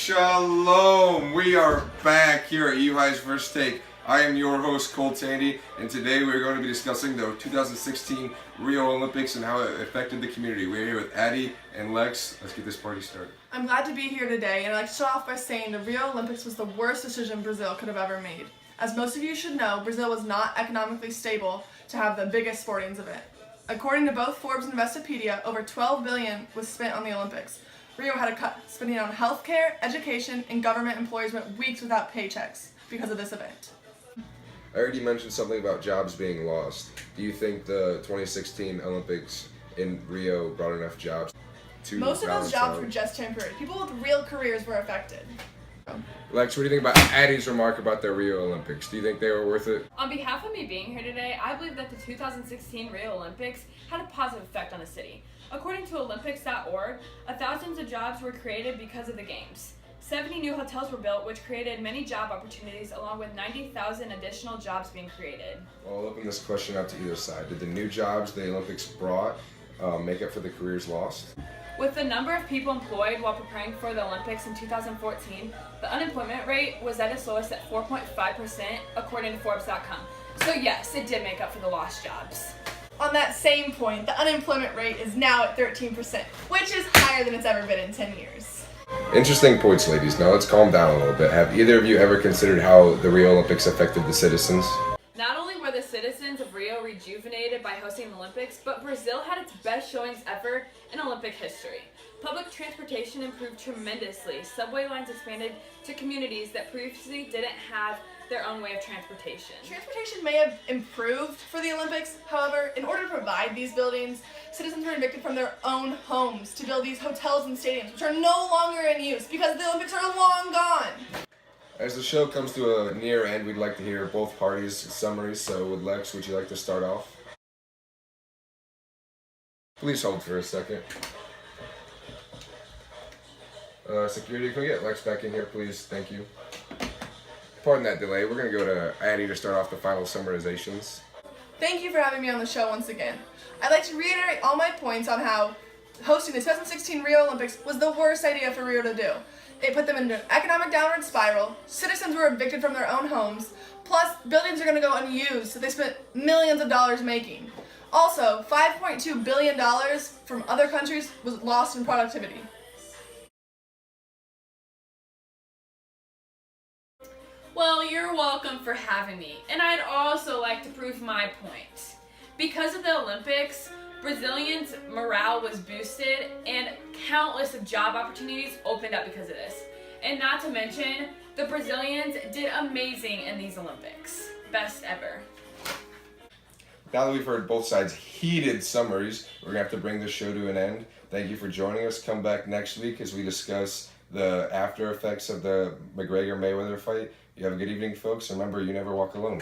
Shalom! We are back here at Uhigh's First Take. I am your host, Cole Tandy, and today we're going to be discussing the 2016 Rio Olympics and how it affected the community. We're here with Addy and Lex. Let's get this party started. I'm glad to be here today, and I'd like to start off by saying the Rio Olympics was the worst decision Brazil could have ever made. As most of you should know, Brazil was not economically stable to have the biggest sporting event. According to both Forbes and Investopedia, over $12 billion was spent on the Olympics. Rio had a cut spending on healthcare, education, and government employees went weeks without paychecks because of this event. I already mentioned something about jobs being lost. Do you think the 2016 Olympics in Rio brought enough jobs to Most of those jobs out? were just temporary. People with real careers were affected. Lex, what do you think about Addy's remark about the Rio Olympics? Do you think they were worth it? On behalf of me being here today, I believe that the 2016 Rio Olympics had a positive effect on the city. According to Olympics.org, thousands of jobs were created because of the games. 70 new hotels were built, which created many job opportunities, along with 90,000 additional jobs being created. Well, I'll open this question up to either side. Did the new jobs the Olympics brought make up for the careers lost? With the number of people employed while preparing for the Olympics in 2014, the unemployment rate was at its lowest at 4.5%, according to Forbes.com. So yes, it did make up for the lost jobs. On that same point, the unemployment rate is now at 13%, which is higher than it's ever been in 10 years. Interesting points, ladies. Now let's calm down a little bit. Have either of you ever considered how the Rio Olympics affected the citizens? Not only were the citizens of Rio rejuvenated by hosting the Olympics, but Brazil had its best showings ever in Olympic history. Public transportation improved tremendously. Subway lines expanded to communities that previously didn't have their own way of transportation. Transportation may have improved for the Olympics. However, in order to provide these buildings, citizens were evicted from their own homes to build these hotels and stadiums, which are no longer in use because the Olympics are long gone. As the show comes to a near end, we'd like to hear both parties' summaries. So with Lex, would you like to start off? Please hold for a second. Security, can we get Lex back in here, please? Thank you. Pardon that delay. We're going to go to Addy to start off the final summarizations. Thank you for having me on the show once again. I'd like to reiterate all my points on how hosting the 2016 Rio Olympics was the worst idea for Rio to do. It put them into an economic downward spiral, citizens were evicted from their own homes, plus buildings are going to go unused that they spent millions of dollars making. Also, $5.2 billion from other countries was lost in productivity. Well, you're welcome for having me, and I'd also like to prove my point. Because of the Olympics, Brazilians' morale was boosted and countless of job opportunities opened up because of this. And not to mention, the Brazilians did amazing in these Olympics. Best ever. Now that we've heard both sides' heated summaries, we're going to have to bring this show to an end. Thank you for joining us. Come back next week as we discuss the after effects of the McGregor-Mayweather fight. You have a good evening, folks. Remember, you never walk alone.